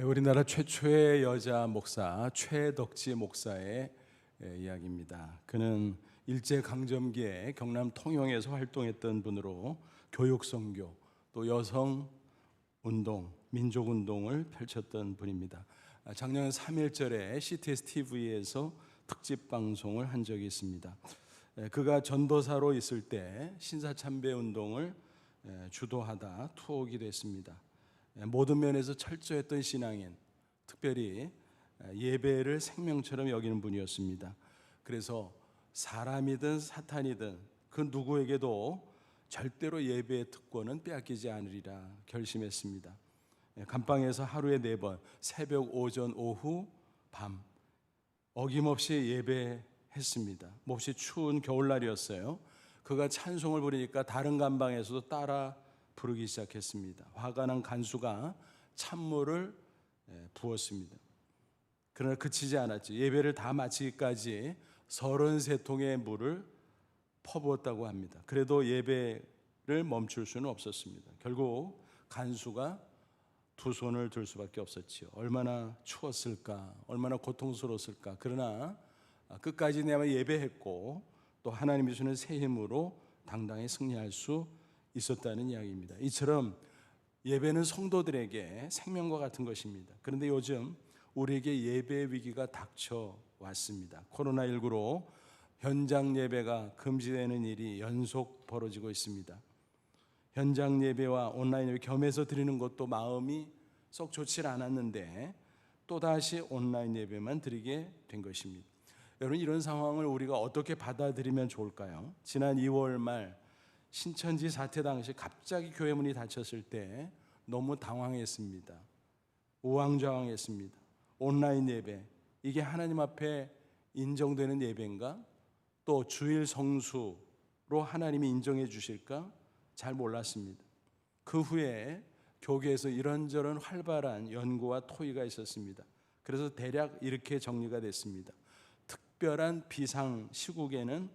우리나라 최초의 여자 목사 최덕지 목사의 이야기입니다. 그는 일제강점기에 경남 통영에서 활동했던 분으로 교육선교, 또 여성운동, 민족운동을 펼쳤던 분입니다. 작년 3.1절에 CTS TV에서 특집 방송을 한 적이 있습니다. 그가 전도사로 있을 때 신사참배운동을 주도하다 투옥이 됐습니다. 모든 면에서 철저했던 신앙인, 특별히 예배를 생명처럼 여기는 분이었습니다. 그래서 사람이든 사탄이든 그 누구에게도 절대로 예배의 특권은 빼앗기지 않으리라 결심했습니다. 감방에서 하루에 4번, 새벽, 오전, 오후, 밤 어김없이 예배했습니다. 몹시 추운 겨울날이었어요. 그가 찬송을 부르니까 다른 감방에서도 따라 부르기 시작했습니다. 화가 난 간수가 찬물을 부었습니다. 그러나 그치지 않았죠. 예배를 다 마치기까지 33통의 물을 퍼부었다고 합니다. 그래도 예배를 멈출 수는 없었습니다. 결국 간수가 2손을 들 수밖에 없었지요. 얼마나 추웠을까, 얼마나 고통스러웠을까. 그러나 끝까지 내가 예배했고 또 하나님이 주는 새 힘으로 당당히 승리할 수 있었다는 이야기입니다. 이처럼 예배는 성도들에게 생명과 같은 것입니다. 그런데 요즘 우리에게 예배 위기가 닥쳐왔습니다. 코로나19로 현장 예배가 금지되는 일이 연속 벌어지고 있습니다. 현장 예배와 온라인 예배 겸해서 드리는 것도 마음이 썩 좋지 않았는데 또다시 온라인 예배만 드리게 된 것입니다. 여러분, 이런 상황을 우리가 어떻게 받아들이면 좋을까요? 지난 2월 말 신천지 사태 당시 갑자기 교회 문이 닫혔을 때 너무 당황했습니다. 우왕좌왕했습니다. 온라인 예배, 이게 하나님 앞에 인정되는 예배인가? 또 주일 성수로 하나님이 인정해 주실까? 잘 몰랐습니다. 그 후에 교계에서 이런저런 활발한 연구와 토의가 있었습니다. 그래서 대략 이렇게 정리가 됐습니다. 특별한 비상 시국에는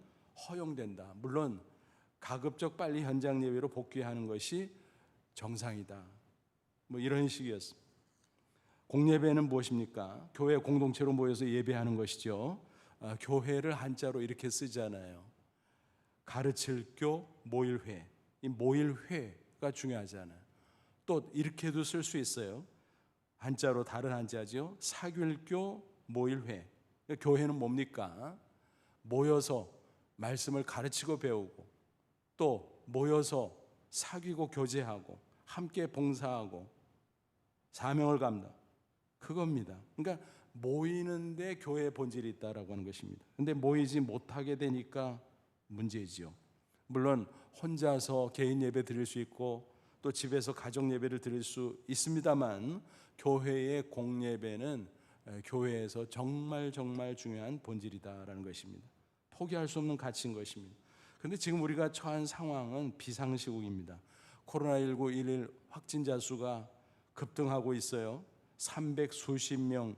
허용된다. 물론 가급적 빨리 현장 예배로 복귀하는 것이 정상이다. 이런 식이었습니다. 공예배는 무엇입니까? 교회 공동체로 모여서 예배하는 것이죠. 교회를 한자로 이렇게 쓰잖아요. 가르칠 교, 모일회. 이 모일회가 중요하잖아요. 또 이렇게도 쓸 수 있어요. 한자로 다른 한자죠. 사귈교, 모일회. 교회는 뭡니까? 모여서 말씀을 가르치고 배우고 또 모여서 사귀고 교제하고 함께 봉사하고 사명을 감당, 그겁니다. 그러니까 모이는데 교회의 본질이 있다라고 하는 것입니다. 그런데 모이지 못하게 되니까 문제지요. 물론 혼자서 개인 예배 드릴 수 있고 또 집에서 가정 예배를 드릴 수 있습니다만 교회의 공예배는 교회에서 정말 중요한 본질이다라는 것입니다. 포기할 수 없는 가치인 것입니다. 그런데 지금 우리가 처한 상황은 비상시국입니다. 코로나19 일일 확진자 수가 급등하고 있어요. 300 수십 명이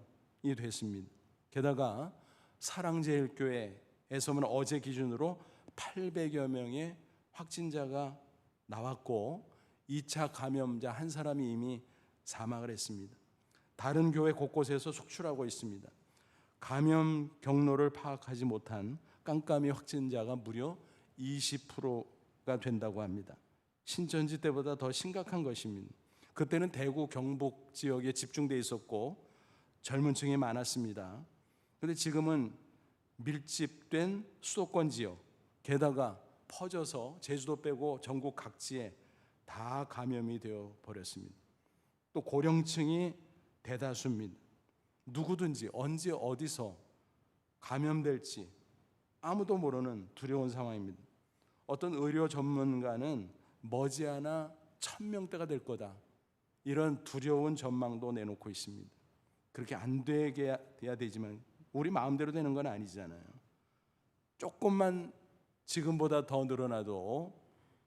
됐습니다. 게다가 사랑제일교회에서는 어제 기준으로 800여 명의 확진자가 나왔고 2차 감염자 한 사람이 이미 사망을 했습니다. 다른 교회 곳곳에서 속출하고 있습니다. 감염 경로를 파악하지 못한 깜깜이 확진자가 무려 20%가 된다고 합니다. 신천지 때보다 더 심각한 것입니다. 그때는 대구 경북 지역에 집중되어 있었고 젊은 층이 많았습니다. 그런데 지금은 밀집된 수도권 지역, 게다가 퍼져서 제주도 빼고 전국 각지에 다 감염이 되어 버렸습니다. 또 고령층이 대다수입니다. 누구든지 언제 어디서 감염될지 아무도 모르는 두려운 상황입니다. 어떤 의료 전문가는 머지않아 1000명대가 될 거다, 이런 두려운 전망도 내놓고 있습니다. 그렇게 안 되게 돼야 되지만 우리 마음대로 되는 건 아니잖아요. 조금만 지금보다 더 늘어나도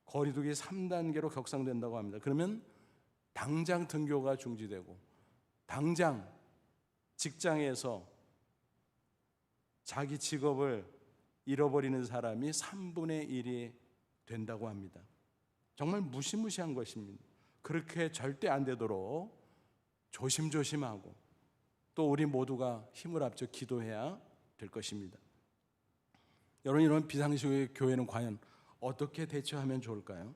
거리두기 3단계로 격상된다고 합니다. 그러면 당장 등교가 중지되고 당장 직장에서 자기 직업을 잃어버리는 사람이 3분의 1이 된다고 합니다. 정말 무시무시한 것입니다. 그렇게 절대 안 되도록 조심조심하고 또 우리 모두가 힘을 합쳐 기도해야 될 것입니다. 여러분, 이런 비상식의 교회는 과연 어떻게 대처하면 좋을까요?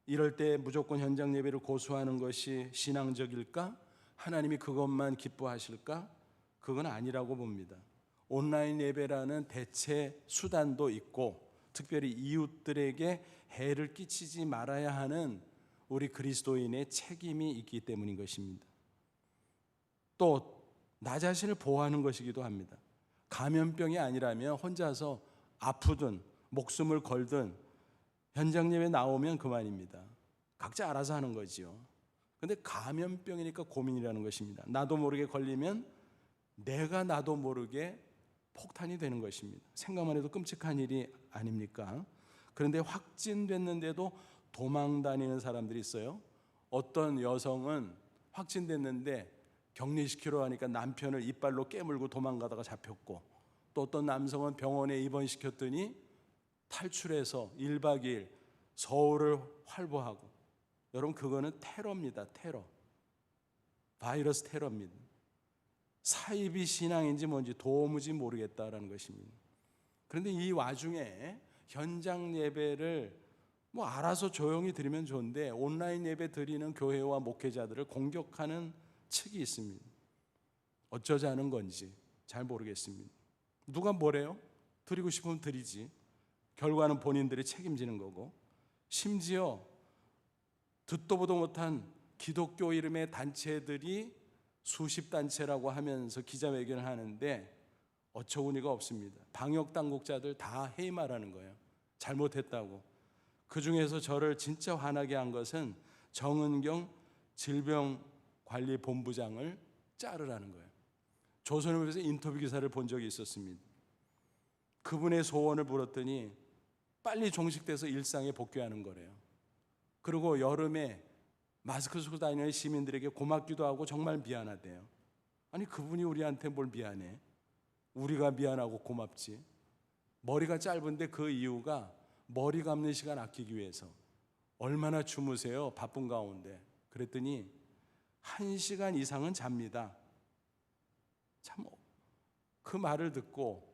이럴 때 무조건 현장 예배를 고수하는 것이 신앙적일까? 하나님이 그것만 기뻐하실까? 그건 아니라고 봅니다. 온라인 예배라는 대체 수단도 있고, 특별히 이웃들에게 해를 끼치지 말아야 하는 우리 그리스도인의 책임이 있기 때문인 것입니다. 또 나 자신을 보호하는 것이기도 합니다. 감염병이 아니라면 혼자서 아프든 목숨을 걸든 현장 예배 나오면 그만입니다. 각자 알아서 하는 거지요. 근데 감염병이니까 고민이라는 것입니다. 나도 모르게 걸리면 내가 나도 모르게 폭탄이 되는 것입니다. 생각만 해도 끔찍한 일이 아닙니까? 그런데 확진됐는데도 도망 다니는 사람들이 있어요. 어떤 여성은 확진됐는데 격리시키러 하니까 남편을 이빨로 깨물고 도망가다가 잡혔고, 또 어떤 남성은 병원에 입원시켰더니 탈출해서 1박 2일 서울을 활보하고. 여러분, 그거는 테러입니다. 테러. 바이러스 테러입니다. 사이비 신앙인지 뭔지 도무지 모르겠다라는 것입니다. 그런데 이 와중에 현장 예배를 알아서 조용히 드리면 좋은데 온라인 예배 드리는 교회와 목회자들을 공격하는 측이 있습니다. 어쩌자는 건지 잘 모르겠습니다. 누가 뭐래요? 드리고 싶으면 드리지. 결과는 본인들이 책임지는 거고, 심지어 듣도 보도 못한 기독교 이름의 단체들이 수십 단체라고 하면서 기자회견을 하는데 어처구니가 없습니다. 방역 당국자들 다 해임하라는 거예요. 잘못했다고. 그 중에서 저를 진짜 화나게 한 것은 정은경 질병관리본부장을 자르라는 거예요. 조선일보에서 인터뷰 기사를 본 적이 있었습니다. 그분의 소원을 물었더니 빨리 종식돼서 일상에 복귀하는 거래요. 그리고 여름에 마스크 쓰고 다니는 시민들에게 고맙기도 하고 정말 미안하대요. 아니, 그분이 우리한테 뭘 미안해? 우리가 미안하고 고맙지. 머리가 짧은데 그 이유가 머리 감는 시간 아끼기 위해서. 얼마나 주무세요? 바쁜 가운데. 그랬더니 1시간 이상은 잡니다. 참, 그 말을 듣고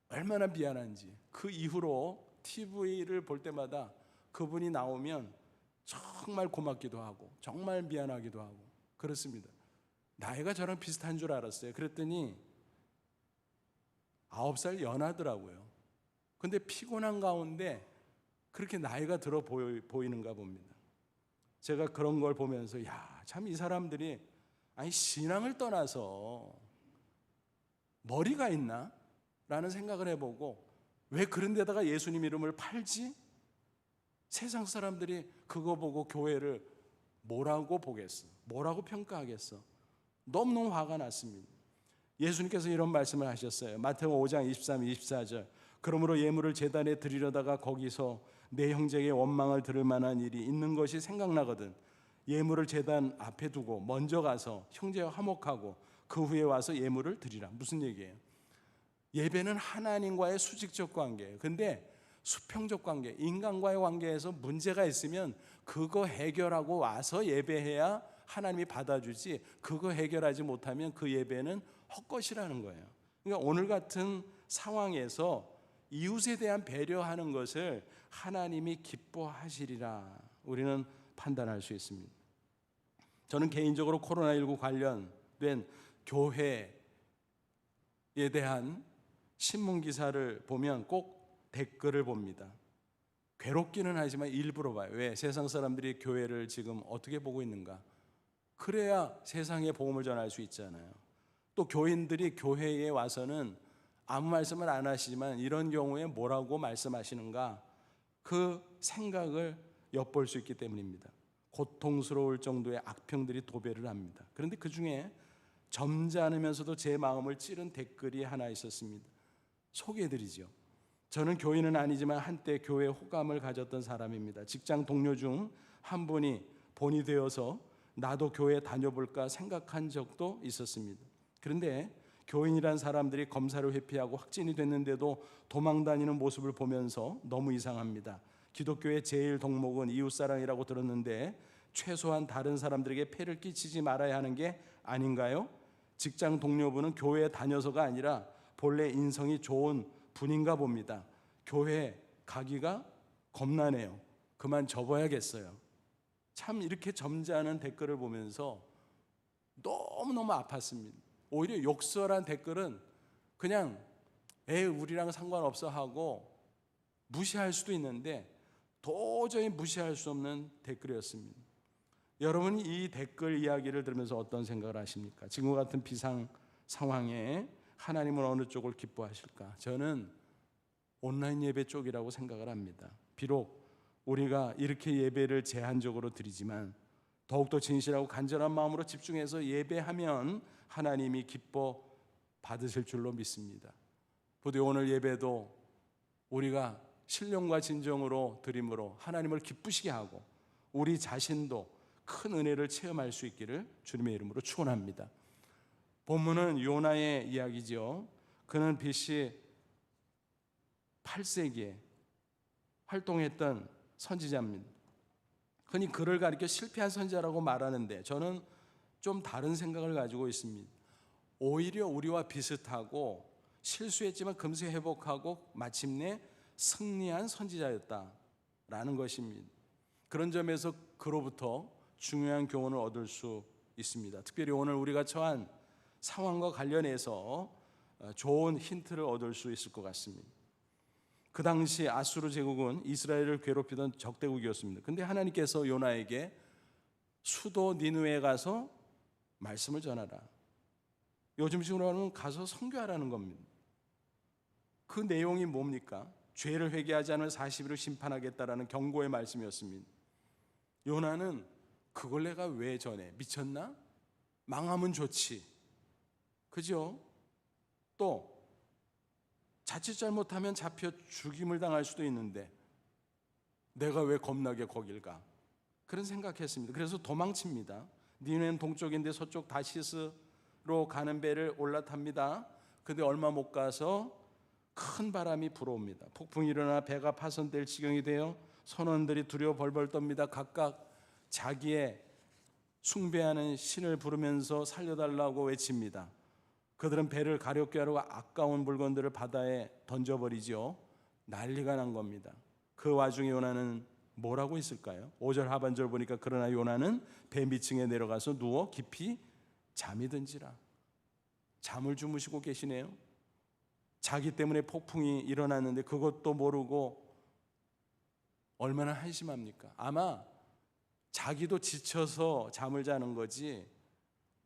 얼마나 미안한지. 그 이후로 TV를 볼 때마다 그분이 나오면 정말 고맙기도 하고 정말 미안하기도 하고 그렇습니다. 나이가 저랑 비슷한 줄 알았어요. 그랬더니 9살 연하더라고요. 근데 피곤한 가운데 그렇게 나이가 들어 보이는가 봅니다. 제가 그런 걸 보면서 참 이 사람들이 신앙을 떠나서 머리가 있나? 라는 생각을 해보고, 왜 그런 데다가 예수님 이름을 팔지? 세상 사람들이 그거 보고 교회를 뭐라고 보겠어? 뭐라고 평가하겠어? 너무너무 화가 났습니다. 예수님께서 이런 말씀을 하셨어요. 마태복음 5장 23, 24절. 그러므로 예물을 제단에 드리려다가 거기서 내 형제에게 원망을 들을 만한 일이 있는 것이 생각나거든 예물을 제단 앞에 두고 먼저 가서 형제와 화목하고 그 후에 와서 예물을 드리라. 무슨 얘기예요? 예배는 하나님과의 수직적 관계예요. 근데 수평적 관계, 인간과의 관계에서 문제가 있으면 그거 해결하고 와서 예배해야 하나님이 받아주지, 그거 해결하지 못하면 그 예배는 헛것이라는 거예요. 그러니까 오늘 같은 상황에서 이웃에 대한 배려하는 것을 하나님이 기뻐하시리라 우리는 판단할 수 있습니다. 저는 개인적으로 코로나19 관련된 교회에 대한 신문 기사를 보면 꼭 댓글을 봅니다. 괴롭기는 하지만 일부러 봐요. 왜? 세상 사람들이 교회를 지금 어떻게 보고 있는가? 그래야 세상에 복음을 전할 수 있잖아요. 또 교인들이 교회에 와서는 아무 말씀을 안 하시지만 이런 경우에 뭐라고 말씀하시는가? 그 생각을 엿볼 수 있기 때문입니다. 고통스러울 정도의 악평들이 도배를 합니다. 그런데 그 중에 점잖으면서도 제 마음을 찌른 댓글이 하나 있었습니다. 소개해드리죠. 저는 교인은 아니지만 한때 교회에 호감을 가졌던 사람입니다. 직장 동료 중 한 분이 본이 되어서 나도 교회 다녀볼까 생각한 적도 있었습니다. 그런데 교인이란 사람들이 검사를 회피하고 확진이 됐는데도 도망다니는 모습을 보면서 너무 이상합니다. 기독교의 제일 덕목은 이웃사랑이라고 들었는데 최소한 다른 사람들에게 폐를 끼치지 말아야 하는 게 아닌가요? 직장 동료분은 교회에 다녀서가 아니라 본래 인성이 좋은 분인가 봅니다. 교회 가기가 겁나네요. 그만 접어야겠어요. 참 이렇게 점잖은 댓글을 보면서 너무너무 아팠습니다. 오히려 욕설한 댓글은 그냥 우리랑 상관없어 하고 무시할 수도 있는데 도저히 무시할 수 없는 댓글이었습니다. 여러분이 이 댓글 이야기를 들으면서 어떤 생각을 하십니까? 지금과 같은 비상 상황에 하나님은 어느 쪽을 기뻐하실까? 저는 온라인 예배 쪽이라고 생각을 합니다. 비록 우리가 이렇게 예배를 제한적으로 드리지만 더욱더 진실하고 간절한 마음으로 집중해서 예배하면 하나님이 기뻐 받으실 줄로 믿습니다. 부디 오늘 예배도 우리가 신령과 진정으로 드림으로 하나님을 기쁘시게 하고 우리 자신도 큰 은혜를 체험할 수 있기를 주님의 이름으로 축원합니다. 본문은 요나의 이야기죠. 그는 BC 8세기에 활동했던 선지자입니다. 흔히 그를 가리켜 실패한 선지자라고 말하는데 저는 좀 다른 생각을 가지고 있습니다. 오히려 우리와 비슷하고 실수했지만 금세 회복하고 마침내 승리한 선지자였다라는 것입니다. 그런 점에서 그로부터 중요한 교훈을 얻을 수 있습니다. 특별히 오늘 우리가 처한 상황과 관련해서 좋은 힌트를 얻을 수 있을 것 같습니다. 그 당시 아수르 제국은 이스라엘을 괴롭히던 적대국이었습니다. 근데 하나님께서 요나에게 수도 니느웨에 가서 말씀을 전하라. 요즘식으로 하면 가서 선교하라는 겁니다. 그 내용이 뭡니까? 죄를 회개하지 않으면 40일을 심판하겠다라는 경고의 말씀이었습니다. 요나는 그걸 내가 왜 전해? 미쳤나? 망하면 좋지. 그죠? 또 자칫 잘못하면 잡혀 죽임을 당할 수도 있는데 내가 왜 겁나게 거길 가? 그런 생각했습니다. 그래서 도망칩니다. 니느웨는 동쪽인데 서쪽 다시스로 가는 배를 올라탑니다. 근데 얼마 못 가서 큰 바람이 불어옵니다. 폭풍이 일어나 배가 파손될 지경이 되어 선원들이 두려워 벌벌 떱니다. 각각 자기의 숭배하는 신을 부르면서 살려달라고 외칩니다. 그들은 배를 가볍게 하려고 아까운 물건들을 바다에 던져버리죠. 난리가 난 겁니다. 그 와중에 요나는 뭐라고 했을까요? 5절 하반절 보니까 그러나 요나는 배 밑층에 내려가서 누워 깊이 잠이 든지라. 잠을 주무시고 계시네요. 자기 때문에 폭풍이 일어났는데 그것도 모르고 얼마나 한심합니까? 아마 자기도 지쳐서 잠을 자는 거지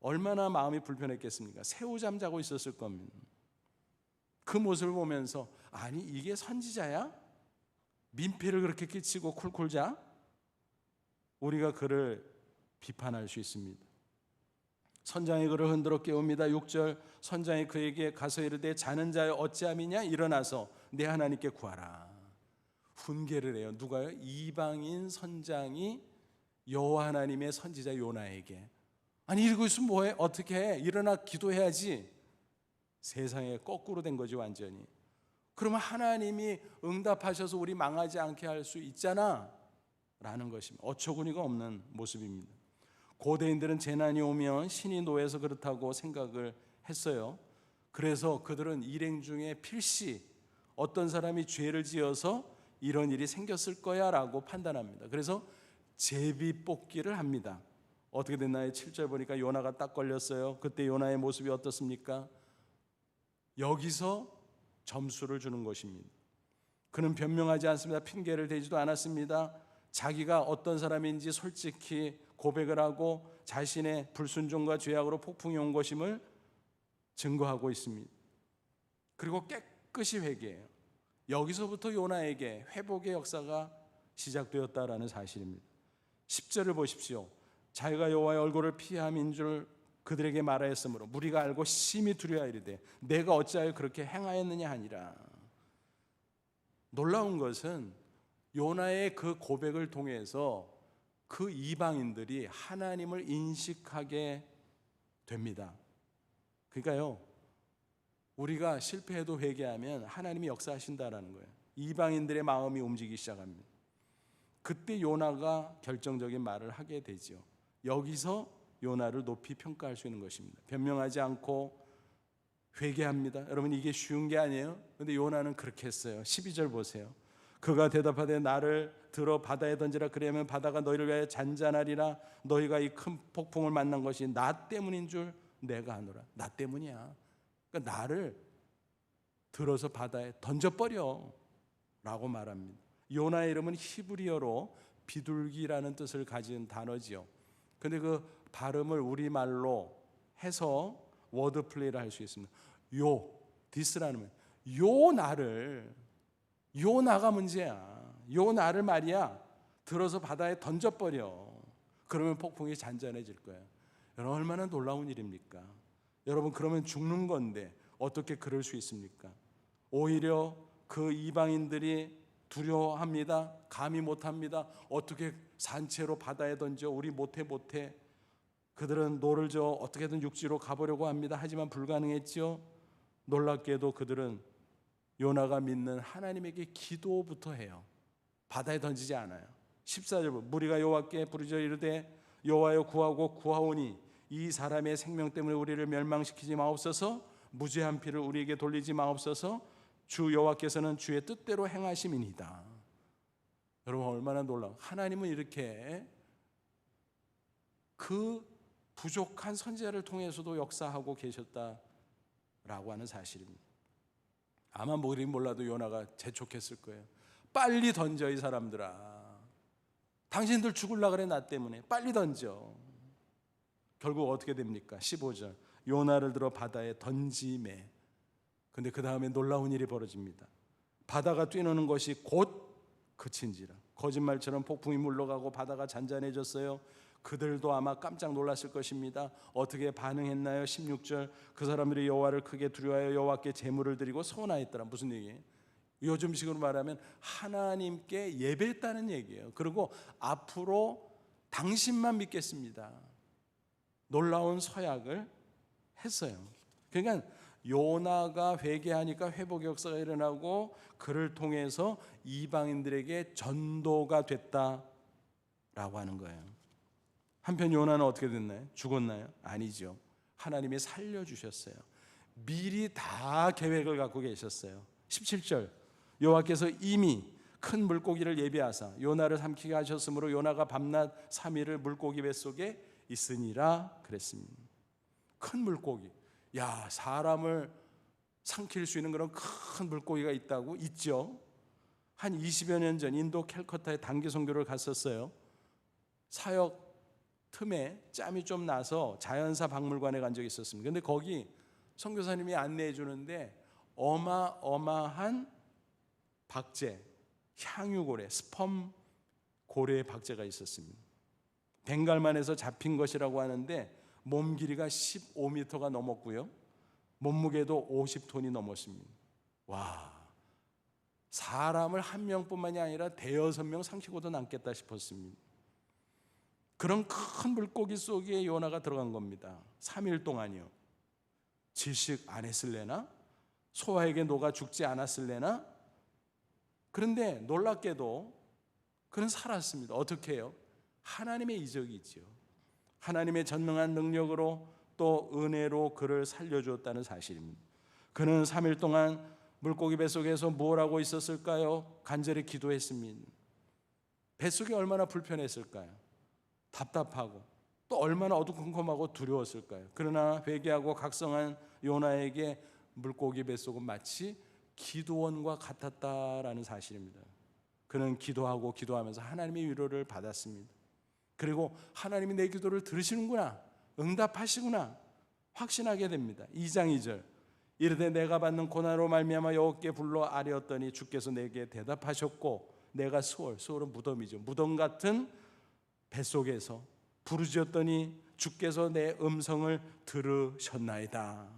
얼마나 마음이 불편했겠습니까? 새우잠 자고 있었을 겁니다. 그 모습을 보면서 아니 이게 선지자야? 민폐를 그렇게 끼치고 쿨쿨 자? 우리가 그를 비판할 수 있습니다. 선장이 그를 흔들어 깨웁니다. 6절 선장이 그에게 가서 이르되 자는 자여 어찌함이냐? 일어나서 내 하나님께 구하라. 훈계를 해요. 누가요? 이방인 선장이 여호와 하나님의 선지자 요나에게 아니 이러고 있으면 뭐해? 어떻게 해? 일어나 기도해야지. 세상에 거꾸로 된 거지 완전히. 그러면 하나님이 응답하셔서 우리 망하지 않게 할 수 있잖아 라는 것입니다. 어처구니가 없는 모습입니다. 고대인들은 재난이 오면 신이 노해서 그렇다고 생각을 했어요. 그래서 그들은 일행 중에 필시 어떤 사람이 죄를 지어서 이런 일이 생겼을 거야 라고 판단합니다. 그래서 제비 뽑기를 합니다. 어떻게 됐나요? 7절 보니까 요나가 딱 걸렸어요. 그때 요나의 모습이 어떻습니까? 여기서 점수를 주는 것입니다. 그는 변명하지 않습니다. 핑계를 대지도 않았습니다. 자기가 어떤 사람인지 솔직히 고백을 하고 자신의 불순종과 죄악으로 폭풍이 온 것임을 증거하고 있습니다. 그리고 깨끗이 회개해요. 여기서부터 요나에게 회복의 역사가 시작되었다라는 사실입니다. 10절을 보십시오. 자기가 여호와의 얼굴을 피함인 줄 그들에게 말하였으므로 무리가 알고 심히 두려워하이르되 내가 어찌하여 그렇게 행하였느냐 하니라. 놀라운 것은 요나의 그 고백을 통해서 그 이방인들이 하나님을 인식하게 됩니다. 그러니까요, 우리가 실패해도 회개하면 하나님이 역사하신다라는 거예요. 이방인들의 마음이 움직이기 시작합니다. 그때 요나가 결정적인 말을 하게 되죠. 여기서 요나를 높이 평가할 수 있는 것입니다. 변명하지 않고 회개합니다. 여러분, 이게 쉬운 게 아니에요. 그런데 요나는 그렇게 했어요. 12절 보세요. 그가 대답하되 나를 들어 바다에 던지라. 그리하면 바다가 너희를 위하여 잔잔하리라. 너희가 이 큰 폭풍을 만난 것이 나 때문인 줄 내가 아노라. 나 때문이야. 그러니까 나를 들어서 바다에 던져버려 라고 말합니다. 요나의 이름은 히브리어로 비둘기라는 뜻을 가진 단어지요. 근데 그 발음을 우리말로 해서 워드 플레이를 할 수 있습니다. 디스라는 요 나가 문제야. 요 나를 말이야 들어서 바다에 던져버려. 그러면 폭풍이 잔잔해질 거야. 여러분, 얼마나 놀라운 일입니까? 여러분, 그러면 죽는 건데 어떻게 그럴 수 있습니까? 오히려 그 이방인들이 두려워합니다. 감히 못합니다. 어떻게 산채로 바다에 던져? 우리 못해. 그들은 노를 저어 어떻게든 육지로 가보려고 합니다. 하지만 불가능했죠. 놀랍게도 그들은 요나가 믿는 하나님에게 기도부터 해요. 바다에 던지지 않아요. 14절 무리가 여호와께 부르짖어 이르되 여호와여 구하고 구하오니 이 사람의 생명 때문에 우리를 멸망시키지 마옵소서. 무죄한 피를 우리에게 돌리지 마옵소서. 주 여호와께서는 주의 뜻대로 행하심이니이다. 여러분, 얼마나 놀라워. 하나님은 이렇게 그 부족한 선지자를 통해서도 역사하고 계셨다라고 하는 사실입니다. 아마 모르긴 몰라도 요나가 재촉했을 거예요. 빨리 던져, 이 사람들아. 당신들 죽을라 그래, 나 때문에. 빨리 던져. 결국 어떻게 됩니까? 15절 요나를 들어 바다에 던지매. 근데 그 다음에 놀라운 일이 벌어집니다. 바다가 뛰노는 것이 곧 그친지라. 거짓말처럼 폭풍이 물러가고 바다가 잔잔해졌어요. 그들도 아마 깜짝 놀랐을 것입니다. 어떻게 반응했나요? 16절 그 사람들이 여호와를 크게 두려워하여 여호와께 제물을 드리고 서원하였더라. 무슨 얘기예요? 요즘식으로 말하면 하나님께 예배했다는 얘기예요. 그리고 앞으로 당신만 믿겠습니다. 놀라운 서약을 했어요. 그러니까 요나가 회개하니까 회복의 역사가 일어나고 그를 통해서 이방인들에게 전도가 됐다라고 하는 거예요. 한편 요나는 어떻게 됐나요? 죽었나요? 아니죠. 하나님이 살려주셨어요. 미리 다 계획을 갖고 계셨어요. 17절 여호와께서 이미 큰 물고기를 예비하사 요나를 삼키게 하셨으므로 요나가 밤낮 3일을 물고기 뱃속에 있으니라 그랬습니다. 큰 물고기. 야, 사람을 삼킬 수 있는 그런 큰 물고기가 있다고? 있죠. 한 20여 년 전 인도 캘커타에 단기 선교를 갔었어요. 사역 틈에 짬이 좀 나서 자연사 박물관에 간 적이 있었습니다. 그런데 거기 선교사님이 안내해 주는데 어마어마한 박제, 향유고래, 스펌 고래의 박제가 있었습니다. 벵갈만에서 잡힌 것이라고 하는데 몸 길이가 15m가 넘었고요. 몸무게도 50톤이 넘었습니다. 와, 사람을 한 명뿐만이 아니라 대여섯 명 삼키고도 남겠다 싶었습니다. 그런 큰 물고기 속에 요나가 들어간 겁니다. 3일 동안이요. 질식 안 했을래나? 소화에게 녹아 죽지 않았을래나? 그런데 놀랍게도 그는 살았습니다. 어떻게 해요? 하나님의 이적이 있죠. 하나님의 전능한 능력으로 또 은혜로 그를 살려주었다는 사실입니다. 그는 3일 동안 물고기 뱃속에서 뭘 하고 있었을까요? 간절히 기도했습니다. 뱃속이 얼마나 불편했을까요? 답답하고 또 얼마나 어두컴컴하고 두려웠을까요? 그러나 회개하고 각성한 요나에게 물고기 뱃속은 마치 기도원과 같았다라는 사실입니다. 그는 기도하고 기도하면서 하나님의 위로를 받았습니다. 그리고 하나님이 내 기도를 들으시는구나, 응답하시구나 확신하게 됩니다. 2장 2절 이르되 내가 받는 고난으로 말미암아 여호와께 불러 아뢰었더니 주께서 내게 대답하셨고 내가 수월은 무덤이죠. 무덤 같은 뱃속에서 부르짖었더니 주께서 내 음성을 들으셨나이다.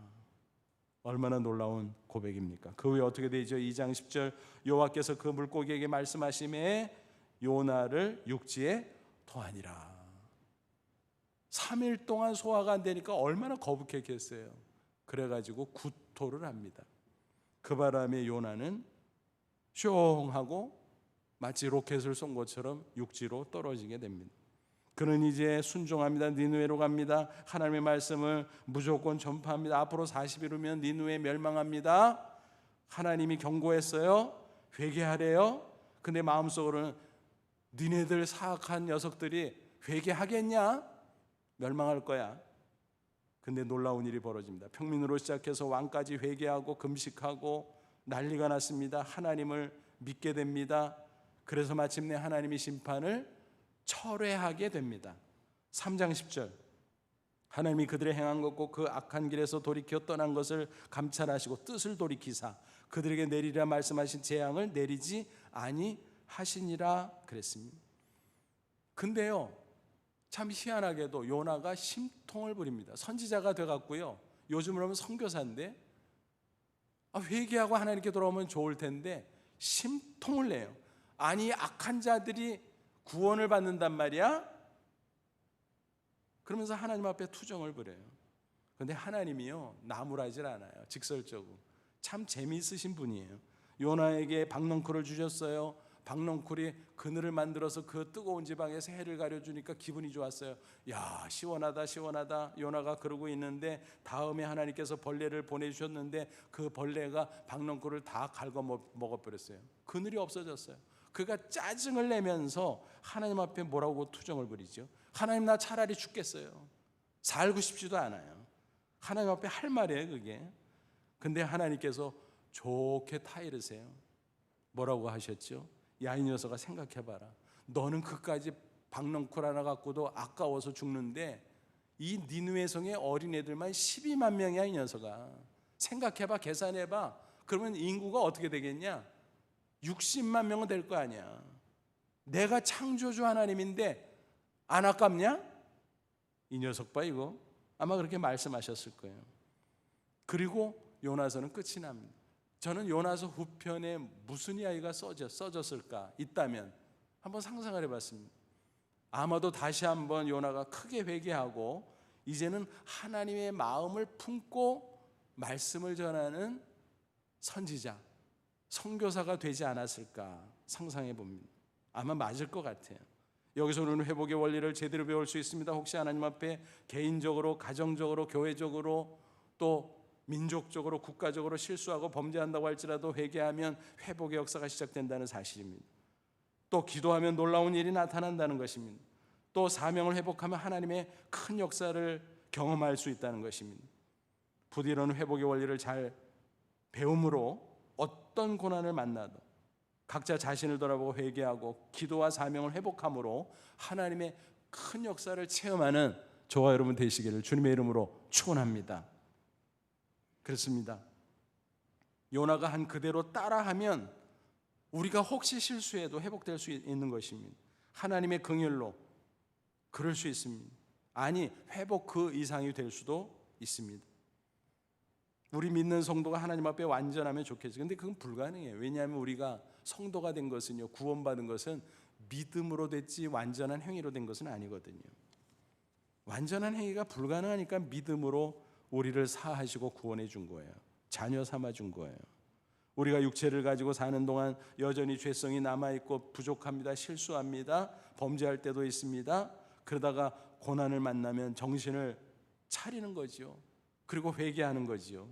얼마나 놀라운 고백입니까? 그 후에 어떻게 되죠? 2장 10절 여호와께서 그 물고기에게 말씀하시매 요나를 육지에 토하니라. 3일 동안 소화가 안 되니까 얼마나 거북했겠어요. 그래가지고 구토를 합니다. 그 바람에 요나는 숑 하고 마치 로켓을 쏜 것처럼 육지로 떨어지게 됩니다. 그는 이제 순종합니다. 니느웨로 갑니다. 하나님의 말씀을 무조건 전파합니다. 앞으로 40일 후면 니느웨 멸망합니다. 하나님이 경고했어요. 회개하래요. 근데 마음속으로는 니네들 사악한 녀석들이 회개하겠냐? 멸망할 거야. 근데 놀라운 일이 벌어집니다. 평민으로 시작해서 왕까지 회개하고 금식하고 난리가 났습니다. 하나님을 믿게 됩니다. 그래서 마침내 하나님이 심판을 철회하게 됩니다. 3장 10절, 하나님이 그들의 행한 것고 그 악한 길에서 돌이켜 떠난 것을 감찰하시고 뜻을 돌이키사 그들에게 내리라 말씀하신 재앙을 내리지 아니하시니라 그랬습니다. 근데요, 참 희한하게도 요나가 심통을 부립니다. 선지자가 돼갖고요, 요즘으로 하면 선교사인데 회개하고 하나님께 돌아오면 좋을 텐데 심통을 내요. 아니, 악한 자들이 구원을 받는단 말이야? 그러면서 하나님 앞에 투정을 부려요. 그런데 하나님이요, 나무라질 않아요. 직설적으로 참 재미있으신 분이에요. 요나에게 박넝쿨을 주셨어요. 박넝쿨이 그늘을 만들어서 그 뜨거운 지방에서 해를 가려주니까 기분이 좋았어요. 야, 시원하다 시원하다. 요나가 그러고 있는데 다음에 하나님께서 벌레를 보내주셨는데 그 벌레가 박넝쿨을 다 갉아 먹어버렸어요. 그늘이 없어졌어요. 그가 짜증을 내면서 하나님 앞에 뭐라고 투정을 부리죠? 하나님, 나 차라리 죽겠어요. 살고 싶지도 않아요. 하나님 앞에 할 말이에요, 그게. 근데 하나님께서 좋게 타이르세요. 뭐라고 하셨죠? 야, 이 녀석아, 생각해봐라. 너는 그까지 박넝쿨 하나 갖고도 아까워서 죽는데 이 니느웨 성의 어린애들만 12만 명이야, 이 녀석아. 생각해봐, 계산해봐. 그러면 인구가 어떻게 되겠냐? 60만 명은 될 거 아니야. 내가 창조주 하나님인데 안 아깝냐? 이 녀석 봐, 이거. 아마 그렇게 말씀하셨을 거예요. 그리고 요나서는 끝이 납니다. 저는 요나서 후편에 무슨 이야기가 써졌을까 있다면 한번 상상을 해봤습니다. 아마도 다시 한번 요나가 크게 회개하고 이제는 하나님의 마음을 품고 말씀을 전하는 선지자, 선교사가 되지 않았을까 상상해 봅니다. 아마 맞을 것 같아요. 여기서 우리는 회복의 원리를 제대로 배울 수 있습니다. 혹시 하나님 앞에 개인적으로, 가정적으로, 교회적으로, 또 민족적으로, 국가적으로 실수하고 범죄한다고 할지라도 회개하면 회복의 역사가 시작된다는 사실입니다. 또 기도하면 놀라운 일이 나타난다는 것입니다. 또 사명을 회복하면 하나님의 큰 역사를 경험할 수 있다는 것입니다. 부디 이런 회복의 원리를 잘 배움으로 어떤 고난을 만나도 각자 자신을 돌아보고 회개하고 기도와 사명을 회복함으로 하나님의 큰 역사를 체험하는 저와 여러분 되시기를 주님의 이름으로 축원합니다. 그렇습니다. 요나가 한 그대로 따라하면 우리가 혹시 실수해도 회복될 수 있는 것입니다. 하나님의 긍휼로 그럴 수 있습니다. 아니, 회복 그 이상이 될 수도 있습니다. 우리 믿는 성도가 하나님 앞에 완전하면 좋겠죠. 근데 그건 불가능해요. 왜냐하면 우리가 성도가 된 것은요, 구원받은 것은 믿음으로 됐지 완전한 행위로 된 것은 아니거든요. 완전한 행위가 불가능하니까 믿음으로 우리를 사하시고 구원해 준 거예요. 자녀 삼아 준 거예요. 우리가 육체를 가지고 사는 동안 여전히 죄성이 남아있고 부족합니다. 실수합니다. 범죄할 때도 있습니다. 그러다가 고난을 만나면 정신을 차리는 거죠. 그리고 회개하는 거지요.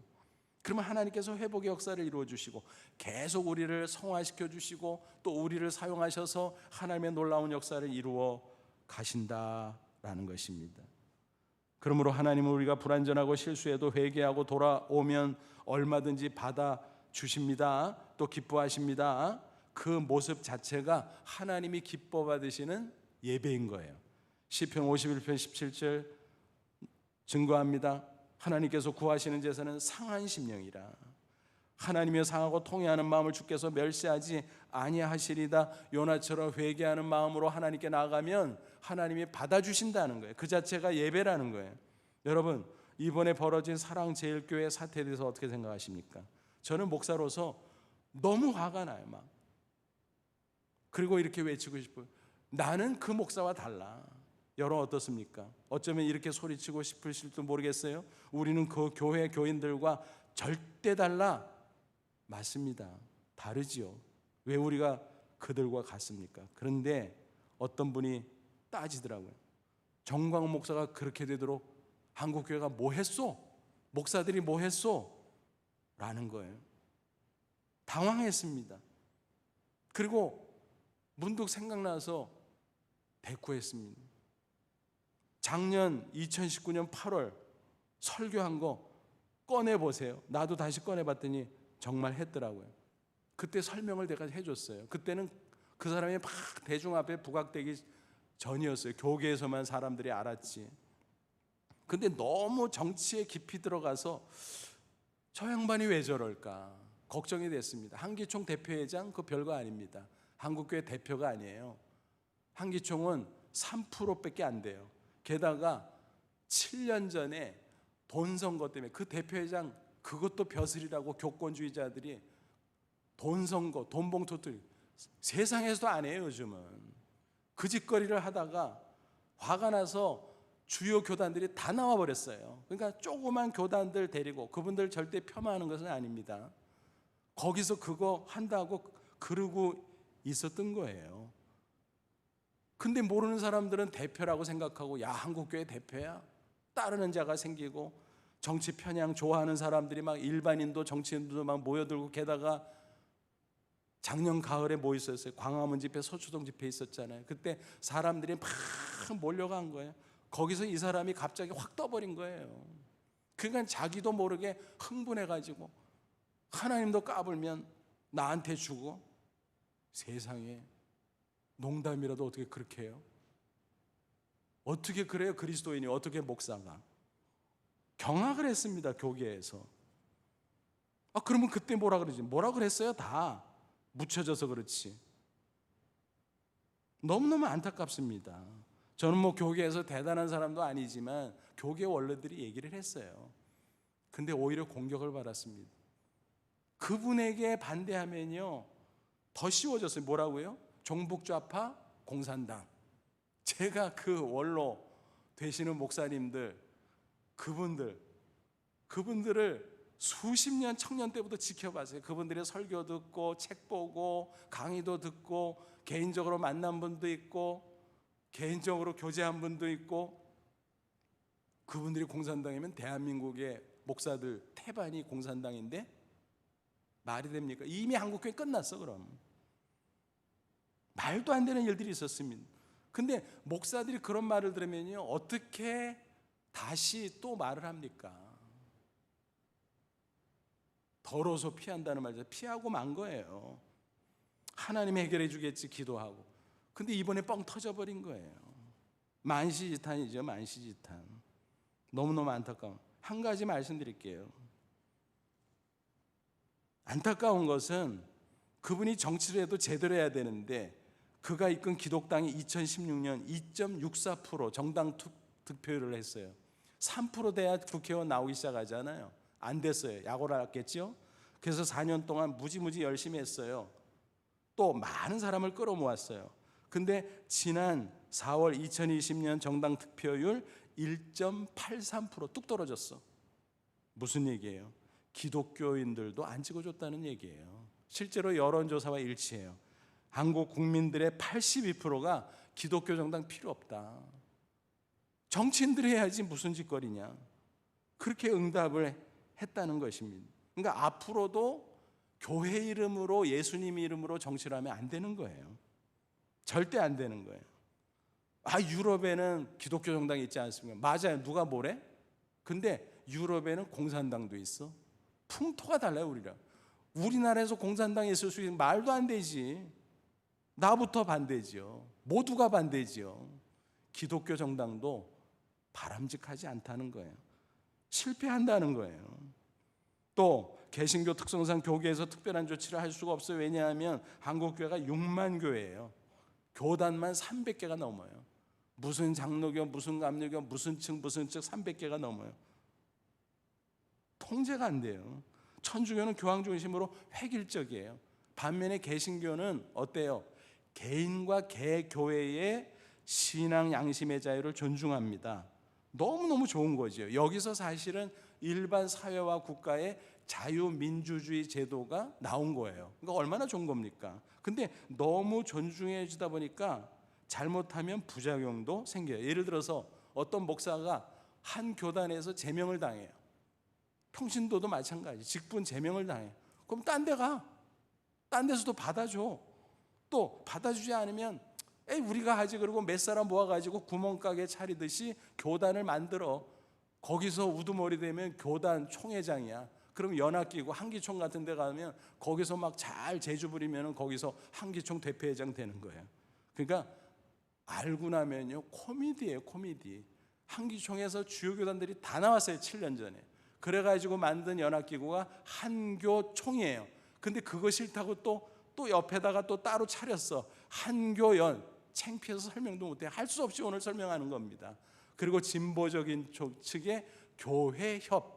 그러면 하나님께서 회복의 역사를 이루어 주시고 계속 우리를 성화시켜 주시고 또 우리를 사용하셔서 하나님의 놀라운 역사를 이루어 가신다라는 것입니다. 그러므로 하나님은 우리가 불완전하고 실수해도 회개하고 돌아오면 얼마든지 받아 주십니다. 또 기뻐하십니다. 그 모습 자체가 하나님이 기뻐 받으시는 예배인 거예요. 시편 51편 17절 증거합니다. 하나님께서 구하시는 제사는 상한 심령이라. 하나님의 상하고 통회하는 마음을 주께서 멸시하지 아니하시리다. 요나처럼 회개하는 마음으로 하나님께 나아가면 하나님이 받아주신다는 거예요. 그 자체가 예배라는 거예요. 여러분, 이번에 벌어진 사랑제일교회 사태에 대해서 어떻게 생각하십니까? 저는 목사로서 너무 화가 나요. 막. 그리고 이렇게 외치고 싶어요. 나는 그 목사와 달라. 여러분 어떻습니까? 어쩌면 이렇게 소리치고 싶으실지도 모르겠어요. 우리는 그 교회 교인들과 절대 달라. 맞습니다. 다르지요. 왜 우리가 그들과 같습니까? 그런데 어떤 분이 따지더라고요. 정광훈 목사가 그렇게 되도록 한국교회가 뭐 했소? 목사들이 뭐 했소? 라는 거예요. 당황했습니다. 그리고 문득 생각나서 대꾸했습니다. 작년 2019년 8월 설교한 거 꺼내보세요. 나도 다시 꺼내봤더니 정말 했더라고요. 그때 설명을 내가 해줬어요. 그때는 그 사람이 막 대중 앞에 부각되기 전이었어요. 교계에서만 사람들이 알았지. 근데 너무 정치에 깊이 들어가서 저 양반이 왜 저럴까 걱정이 됐습니다. 한기총 대표회장 그거 별거 아닙니다. 한국교회 대표가 아니에요. 한기총은 3%밖에 안 돼요. 게다가 7년 전에 돈 선거 때문에 그 대표회장 그것도 벼슬이라고 교권주의자들이 돈 선거, 돈 봉투들 세상에서도 안 해요. 요즘은 그 짓거리를 하다가 화가 나서 주요 교단들이 다 나와버렸어요. 그러니까 조그만 교단들 데리고, 그분들 절대 폄하하는 것은 아닙니다. 거기서 그거 한다고 그러고 있었던 거예요. 근데 모르는 사람들은 대표라고 생각하고, 야, 한국교회 대표야? 따르는 자가 생기고, 정치 편향 좋아하는 사람들이 막 일반인도 정치인도 막 모여들고, 게다가 작년 가을에 뭐 있었어요? 광화문 집회, 서초동 집회 있었잖아요. 그때 사람들이 막 몰려간 거예요. 거기서 이 사람이 갑자기 확 떠버린 거예요. 그러니까 자기도 모르게 흥분해가지고 하나님도 까불면 나한테 주고, 세상에 농담이라도 어떻게 그렇게 해요? 어떻게 그래요? 그리스도인이 어떻게 목사가? 경악을 했습니다. 교계에서. 그러면 그때 뭐라 그러지? 뭐라 그랬어요? 다 묻혀져서 그렇지. 너무너무 안타깝습니다. 저는 뭐 교계에서 대단한 사람도 아니지만 교계 원로들이 얘기를 했어요. 근데 오히려 공격을 받았습니다. 그분에게 반대하면요 더 쉬워졌어요. 뭐라고요? 종북좌파 공산당. 제가 그 원로 되시는 목사님들, 그분들을 수십 년 청년 때부터 지켜봤어요. 그분들의 설교 듣고 책 보고 강의도 듣고 개인적으로 만난 분도 있고 개인적으로 교제한 분도 있고. 그분들이 공산당이면 대한민국의 목사들 태반이 공산당인데 말이 됩니까? 이미 한국교회 끝났어. 그럼 말도 안 되는 일들이 있었습니다. 근데 목사들이 그런 말을 들으면요 어떻게 다시 또 말을 합니까? 더러워서 피한다는 말이죠. 피하고 만 거예요. 하나님이 해결해 주겠지 기도하고. 근데 이번에 뻥 터져버린 거예요. 만시지탄이죠. 만시지탄. 너무너무 안타까운. 한 가지 말씀드릴게요. 안타까운 것은 그분이 정치를 해도 제대로 해야 되는데, 그가 이끈 기독당이 2016년 2.64% 정당 득표율을 했어요. 3% 돼야 국회의원 나오기 시작하잖아요. 안 됐어요. 약오를 했겠죠. 그래서 4년 동안 무지무지 열심히 했어요. 또 많은 사람을 끌어모았어요. 근데 지난 4월 2020년 정당 득표율 1.83% 뚝 떨어졌어. 무슨 얘기예요? 기독교인들도 안 찍어줬다는 얘기예요. 실제로 여론조사와 일치해요. 한국 국민들의 82%가 기독교 정당 필요 없다. 정치인들이 해야지 무슨 짓거리냐. 그렇게 응답을 했다는 것입니다. 그러니까 앞으로도 교회 이름으로, 예수님 이름으로 정치를 하면 안 되는 거예요. 절대 안 되는 거예요. 유럽에는 기독교 정당이 있지 않습니까? 맞아요. 누가 뭐래? 근데 유럽에는 공산당도 있어. 풍토가 달라요. 우리랑. 우리나라에서 공산당이 있을 수 있는 말도 안 되지. 나부터 반대지요. 모두가 반대지요. 기독교 정당도 바람직하지 않다는 거예요. 실패한다는 거예요. 또 개신교 특성상 교계에서 특별한 조치를 할 수가 없어요. 왜냐하면 한국교회가 6만 교회예요. 교단만 300개가 넘어요. 무슨 장로교, 무슨 감리교, 무슨 층 300개가 넘어요. 통제가 안 돼요. 천주교는 교황 중심으로 획일적이에요. 반면에 개신교는 어때요? 개인과 개교회의 신앙 양심의 자유를 존중합니다. 너무너무 좋은 거죠. 여기서 사실은 일반 사회와 국가의 자유민주주의 제도가 나온 거예요. 그러니까 얼마나 좋은 겁니까? 근데 너무 존중해주다 보니까 잘못하면 부작용도 생겨요. 예를 들어서 어떤 목사가 한 교단에서 제명을 당해요. 평신도도 마찬가지, 직분 제명을 당해요. 그럼 딴 데 가. 딴 데서도 받아줘. 또 받아주지 않으면 에이 우리가 하지, 그러고 몇 사람 모아가지고 구멍가게 차리듯이 교단을 만들어. 거기서 우두머리 되면 교단 총회장이야. 그럼 연합기구 한기총 같은 데 가면 거기서 막 잘 재주 부리면 거기서 한기총 대표회장 되는 거예요. 그러니까 알고 나면요, 코미디예요, 코미디. 한기총에서 주요 교단들이 다 나왔어요, 7년 전에. 그래가지고 만든 연합기구가 한교총이에요. 근데 그거 싫다고 또 옆에다가 또 따로 차렸어. 한교연. 창피해서 설명도 못해. 할 수 없이 오늘 설명하는 겁니다. 그리고 진보적인 측의 교회협,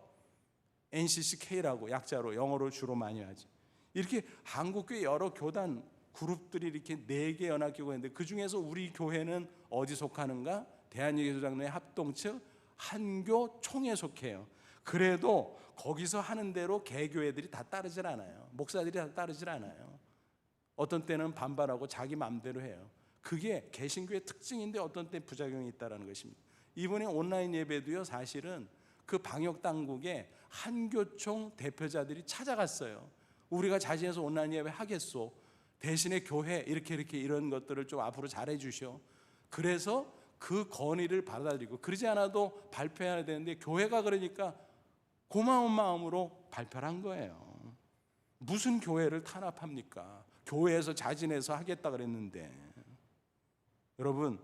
NCCK라고 약자로 영어로 주로 많이 하지. 이렇게 한국교회 여러 교단 그룹들이 이렇게 4개 연합기구가 있는데 그 중에서 우리 교회는 어디 속하는가? 대한예교조장로회 합동측 한교총에 속해요. 그래도 거기서 하는 대로 개교회들이 다 따르질 않아요. 목사들이 다 따르질 않아요. 어떤 때는 반발하고 자기 마음대로 해요. 그게 개신교의 특징인데 어떤 때 부작용이 있다는 것입니다. 이번에 온라인 예배도요, 사실은 그 방역당국에 한교총 대표자들이 찾아갔어요. 우리가 자진해서 온라인 예배 하겠소. 대신에 교회 이렇게 이런 것들을 좀 앞으로 잘해 주시오. 그래서 그 건의를 받아들이고, 그러지 않아도 발표해야 되는데 교회가 그러니까 고마운 마음으로 발표를 한 거예요. 무슨 교회를 탄압합니까? 교회에서 자진해서 하겠다 그랬는데. 여러분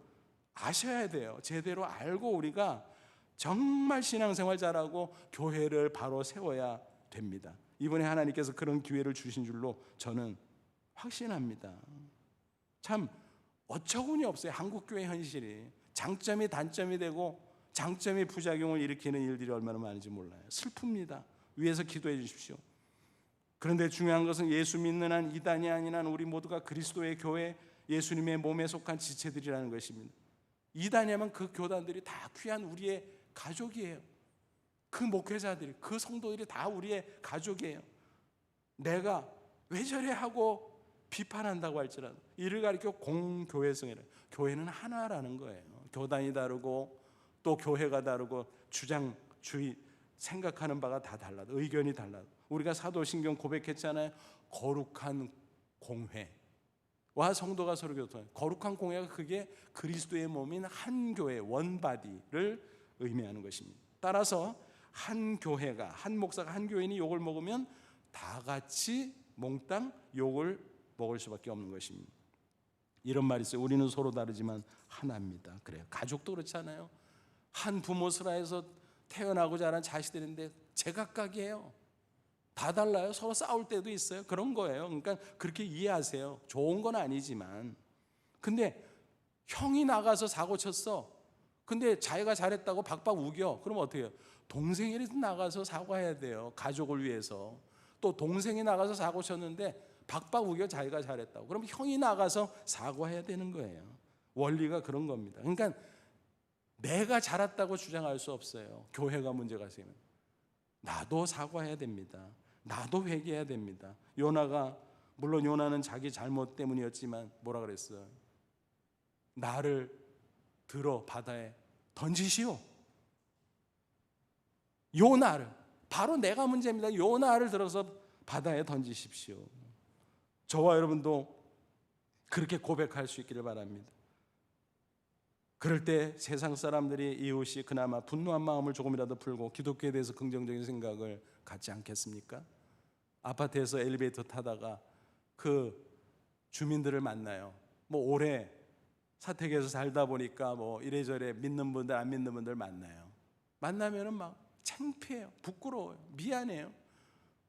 아셔야 돼요. 제대로 알고 우리가 정말 신앙생활 잘하고 교회를 바로 세워야 됩니다. 이번에 하나님께서 그런 기회를 주신 줄로 저는 확신합니다. 참 어처구니 없어요. 한국교회 현실이 장점이 단점이 되고 장점이 부작용을 일으키는 일들이 얼마나 많은지 몰라요. 슬픕니다. 위에서 기도해 주십시오. 그런데 중요한 것은 예수 믿는 한 이단이 아닌 한 우리 모두가 그리스도의 교회, 예수님의 몸에 속한 지체들이라는 것입니다. 이단이면 그 교단들이 다 귀한 우리의 가족이에요. 그 목회자들이, 그 성도들이 다 우리의 가족이에요. 내가 왜 저래 하고 비판한다고 할지라도 이를 가리켜 공교회성이라. 교회는 하나라는 거예요. 교단이 다르고 또 교회가 다르고 주장주의 생각하는 바가 다 달라도, 의견이 달라도. 우리가 사도신경 고백했잖아요. 거룩한 공회와 성도가 서로 교통하는 거룩한 공회가 그게 그리스도의 몸인 한 교회, 원바디를 의미하는 것입니다. 따라서 한 교회가, 한 목사가, 한 교인이 욕을 먹으면 다 같이 몽땅 욕을 먹을 수밖에 없는 것입니다. 이런 말이 있어요. 우리는 서로 다르지만 하나입니다. 그래요. 가족도 그렇잖아요. 한 부모 슬하에서 태어나고 자란 자식들인데 제각각이에요. 다 달라요. 서로 싸울 때도 있어요. 그런 거예요. 그러니까 그렇게 이해하세요. 좋은 건 아니지만. 근데 형이 나가서 사고 쳤어. 근데 자기가 잘했다고 박박 우겨. 그럼 어떻게 해요? 동생이라도 나가서 사과해야 돼요. 가족을 위해서. 또 동생이 나가서 사고 쳤는데 박박 우겨 자기가 잘했다고. 그럼 형이 나가서 사과해야 되는 거예요. 원리가 그런 겁니다. 그러니까 내가 잘했다고 주장할 수 없어요. 교회가 문제가 생기면 나도 사과해야 됩니다. 나도 회개해야 됩니다. 요나가, 물론 요나는 자기 잘못 때문이었지만 뭐라 그랬어요? 나를 들어 바다에 던지시오. 요나를, 바로 내가 문제입니다. 요나를 들어서 바다에 던지십시오. 저와 여러분도 그렇게 고백할 수 있기를 바랍니다. 그럴 때 세상 사람들이, 이웃이 그나마 분노한 마음을 조금이라도 풀고 기독교에 대해서 긍정적인 생각을 갖지 않겠습니까? 아파트에서 엘리베이터 타다가 그 주민들을 만나요. 뭐 오래 사택에서 살다 보니까 뭐 이래저래 믿는 분들 안 믿는 분들 만나요. 만나면은 막 창피해요. 부끄러워요. 미안해요.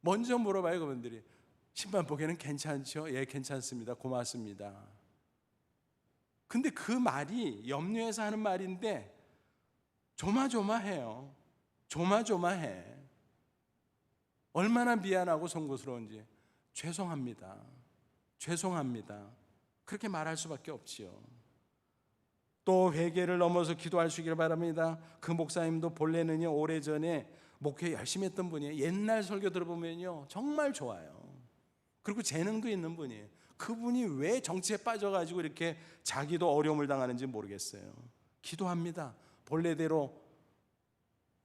먼저 물어봐요. 그분들이 신발 보기에는 괜찮죠? 예, 괜찮습니다. 고맙습니다. 근데 그 말이 염려해서 하는 말인데 조마조마해요. 조마조마해. 얼마나 미안하고 송구스러운지. 죄송합니다. 죄송합니다. 그렇게 말할 수밖에 없지요. 또 회개를 넘어서 기도할 수 있기를 바랍니다. 그 목사님도 본래는요, 오래전에 목회 열심히 했던 분이에요. 옛날 설교 들어보면요 정말 좋아요. 그리고 재능도 있는 분이에요. 그분이 왜 정치에 빠져가지고 이렇게 자기도 어려움을 당하는지 모르겠어요. 기도합니다. 본래대로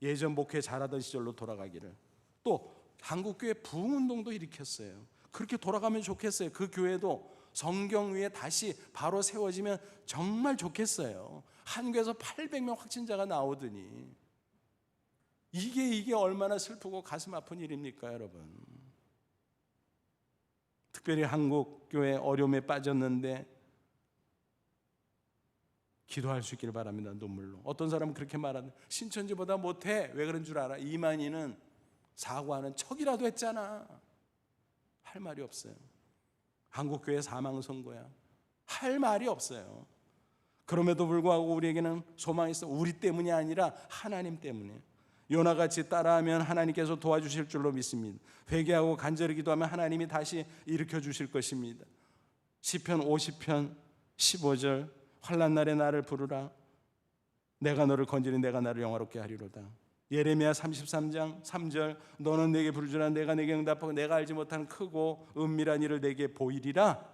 예전 목회 잘하던 시절로 돌아가기를. 또 한국교회 부흥운동도 일으켰어요. 그렇게 돌아가면 좋겠어요. 그 교회도 성경 위에 다시 바로 세워지면 정말 좋겠어요. 한국에서 800명 확진자가 나오더니 이게 얼마나 슬프고 가슴 아픈 일입니까, 여러분? 특별히 한국교회 어려움에 빠졌는데 기도할 수 있기를 바랍니다. 눈물로. 어떤 사람은 그렇게 말하는, 신천지보다 못해. 왜 그런 줄 알아? 이만희는 사과하는 척이라도 했잖아. 할 말이 없어요. 한국교회 사망선고야. 할 말이 없어요. 그럼에도 불구하고 우리에게는 소망이 있어. 우리 때문이 아니라 하나님 때문에. 요나같이 따라하면 하나님께서 도와주실 줄로 믿습니다. 회개하고 간절히 기도하면 하나님이 다시 일으켜 주실 것입니다. 시편 50편 15절, 환난 날에 나를 부르라. 내가 너를 건지니 내가 나를 영화롭게 하리로다. 예레미야 33장 3절, 너는 내게 부르주라. 내가 내게 응답하고 내가 알지 못하는 크고 은밀한 일을 내게 보이리라.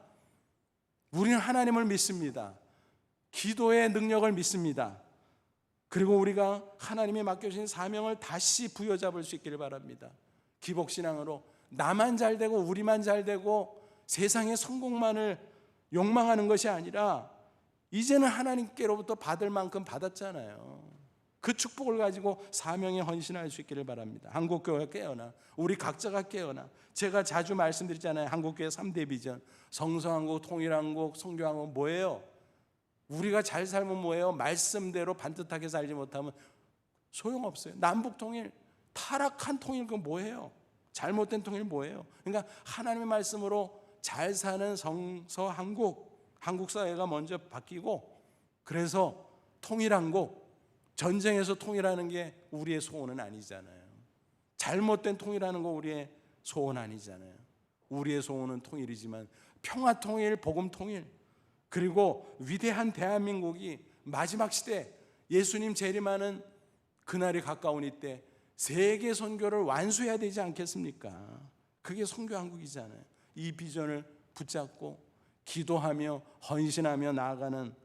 우리는 하나님을 믿습니다. 기도의 능력을 믿습니다. 그리고 우리가 하나님이 맡겨주신 사명을 다시 부여잡을 수 있기를 바랍니다. 기복신앙으로 나만 잘되고 우리만 잘되고 세상의 성공만을 욕망하는 것이 아니라 이제는 하나님께로부터 받을 만큼 받았잖아요. 그 축복을 가지고 사명에 헌신할 수 있기를 바랍니다. 한국교회가 깨어나, 우리 각자가 깨어나. 제가 자주 말씀드리잖아요. 한국교회 3대 비전, 성서한국, 통일한국, 성교한국. 뭐예요? 우리가 잘 살면 뭐예요? 말씀대로 반듯하게 살지 못하면 소용없어요. 남북통일, 타락한 통일, 그건 뭐예요? 잘못된 통일 뭐예요? 그러니까 하나님의 말씀으로 잘 사는 성서한국, 한국 사회가 먼저 바뀌고, 그래서 통일한국, 전쟁에서 통일하는 게 우리의 소원은 아니잖아요. 잘못된 통일하는 거 우리의 소원 아니잖아요. 우리의 소원은 통일이지만 평화 통일, 복음 통일, 그리고 위대한 대한민국이 마지막 시대 예수님 재림하는 그날이 가까우니 때 세계 선교를 완수해야 되지 않겠습니까? 그게 선교한국이잖아요. 이 비전을 붙잡고 기도하며 헌신하며 나아가는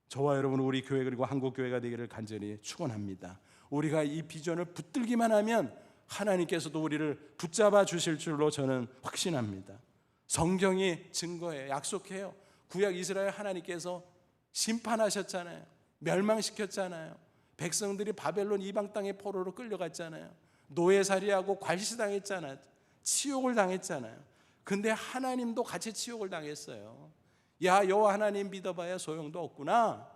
저와 여러분, 우리 교회 그리고 한국교회가 되기를 간절히 축원합니다. 우리가 이 비전을 붙들기만 하면 하나님께서도 우리를 붙잡아 주실 줄로 저는 확신합니다. 성경이 증거해요. 약속해요. 구약 이스라엘 하나님께서 심판하셨잖아요. 멸망시켰잖아요. 백성들이 바벨론 이방 땅의 포로로 끌려갔잖아요. 노예살이하고 괄시당했잖아요. 치욕을 당했잖아요. 근데 하나님도 같이 치욕을 당했어요. 야, 여호와 하나님 믿어봐야 소용도 없구나.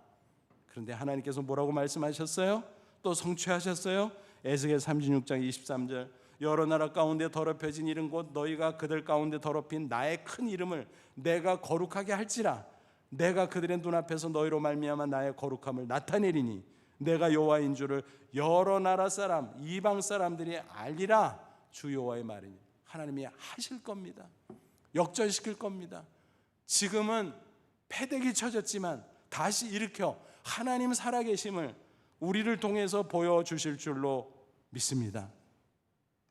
그런데 하나님께서 뭐라고 말씀하셨어요? 또 성취하셨어요. 에스겔 36장 23절, 여러 나라 가운데 더럽혀진 이름 곧 너희가 그들 가운데 더럽힌 나의 큰 이름을 내가 거룩하게 할지라. 내가 그들의 눈앞에서 너희로 말미암아 나의 거룩함을 나타내리니 내가 여호와인 줄을 여러 나라 사람, 이방 사람들이 알리라. 주 여호와의 말이니. 하나님이 하실 겁니다. 역전시킬 겁니다. 지금은 패대기 쳐졌지만 다시 일으켜 하나님 살아계심을 우리를 통해서 보여주실 줄로 믿습니다.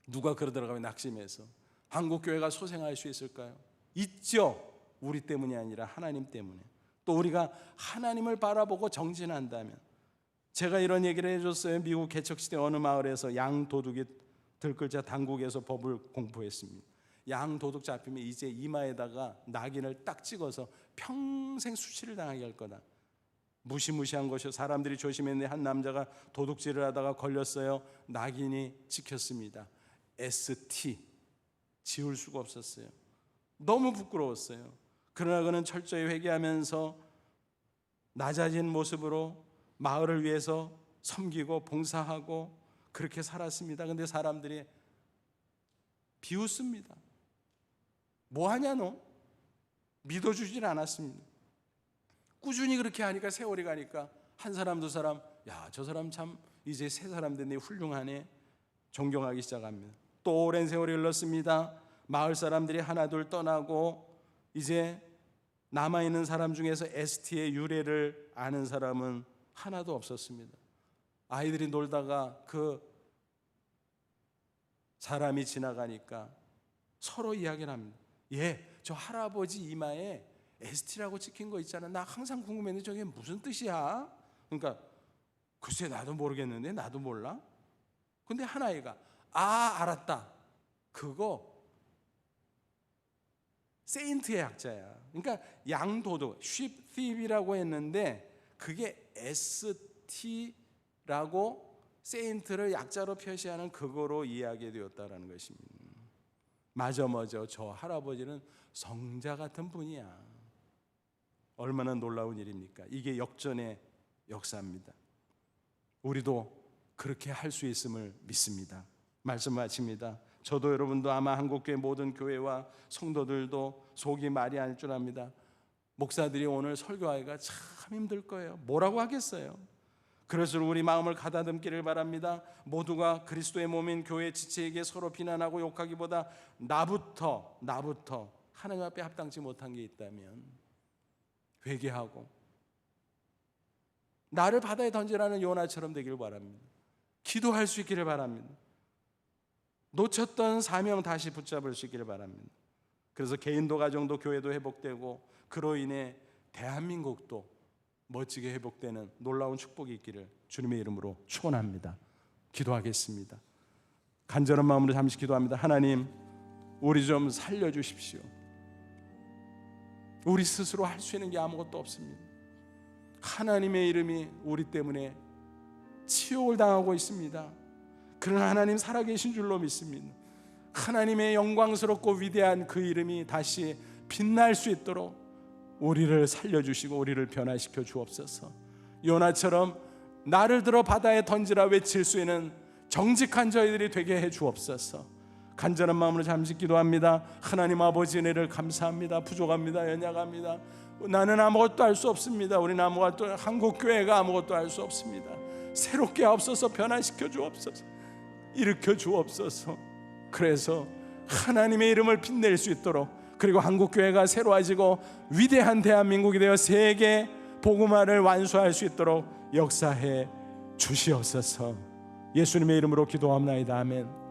누가 그러더라고요. 낙심해서 한국교회가 소생할 수 있을까요? 있죠. 우리 때문이 아니라 하나님 때문에. 또 우리가 하나님을 바라보고 정진한다면, 제가 이런 얘기를 해줬어요. 미국 개척시대 어느 마을에서 양 도둑이 들끓자 당국에서 법을 공포했습니다. 양 도둑 잡히면 이제 이마에다가 낙인을 딱 찍어서 평생 수치를 당하게 할 거다. 무시무시한 것이요. 사람들이 조심했는데 한 남자가 도둑질을 하다가 걸렸어요. 낙인이 찍혔습니다. ST. 지울 수가 없었어요. 너무 부끄러웠어요. 그러나 그는 철저히 회개하면서 낮아진 모습으로 마을을 위해서 섬기고 봉사하고 그렇게 살았습니다. 그런데 사람들이 비웃습니다. 뭐하냐 너? 믿어주질 않았습니다. 꾸준히 그렇게 하니까 세월이 가니까 한 사람 두 사람, 야, 저 사람 참 이제 세 사람 됐네, 훌륭하네, 존경하기 시작합니다. 또 오랜 세월이 흘렀습니다. 마을 사람들이 하나둘 떠나고 이제 남아있는 사람 중에서 ST의 유래를 아는 사람은 하나도 없었습니다. 아이들이 놀다가 그 사람이 지나가니까 서로 이야기를 합니다. 저 할아버지 이마에 ST라고 찍힌 거 있잖아. 나 항상 궁금했는데 저게 무슨 뜻이야? 그러니까 글쎄 나도 모르겠는데, 나도 몰라. 근데 한 아이가 알았다. 그거 세인트의 약자야. 그러니까 양도둑, sheep thief이라고 했는데 그게 ST라고 세인트를 약자로 표시하는 그거로 이해하게 되었다라는 것입니다. 맞아. 저 할아버지는 성자 같은 분이야. 얼마나 놀라운 일입니까? 이게 역전의 역사입니다. 우리도 그렇게 할 수 있음을 믿습니다. 말씀 마칩니다. 저도 여러분도 아마 한국교회 모든 교회와 성도들도 속이 말이 아닐 줄 압니다. 목사들이 오늘 설교하기가 참 힘들 거예요. 뭐라고 하겠어요? 그래서 우리 마음을 가다듬기를 바랍니다. 모두가 그리스도의 몸인 교회 지체에게 서로 비난하고 욕하기보다 나부터 하나님 앞에 합당치 못한 게 있다면 회개하고 나를 바다에 던지라는 요나처럼 되기를 바랍니다. 기도할 수 있기를 바랍니다. 놓쳤던 사명 다시 붙잡을 수 있기를 바랍니다. 그래서 개인도 가정도 교회도 회복되고 그로 인해 대한민국도 멋지게 회복되는 놀라운 축복이 있기를 주님의 이름으로 축원합니다. 기도하겠습니다. 간절한 마음으로 잠시 기도합니다. 하나님, 우리 좀 살려주십시오. 우리 스스로 할 수 있는 게 아무것도 없습니다. 하나님의 이름이 우리 때문에 치욕을 당하고 있습니다. 그러나 하나님 살아계신 줄로 믿습니다. 하나님의 영광스럽고 위대한 그 이름이 다시 빛날 수 있도록 우리를 살려주시고 우리를 변화시켜 주옵소서. 요나처럼 나를 들어 바다에 던지라 외칠 수 있는 정직한 저희들이 되게 해 주옵소서. 간절한 마음으로 잠시 기도합니다. 하나님 아버지, 은혜를 감사합니다. 부족합니다. 연약합니다. 나는 아무것도 할 수 없습니다. 우리는 아무것도, 한국교회가 아무것도 할 수 없습니다. 새롭게 하옵소서. 변화시켜 주옵소서. 일으켜 주옵소서. 그래서 하나님의 이름을 빛낼 수 있도록, 그리고 한국교회가 새로워지고 위대한 대한민국이 되어 세계 복음화를 완수할 수 있도록 역사해 주시옵소서. 예수님의 이름으로 기도합나이다. 아멘.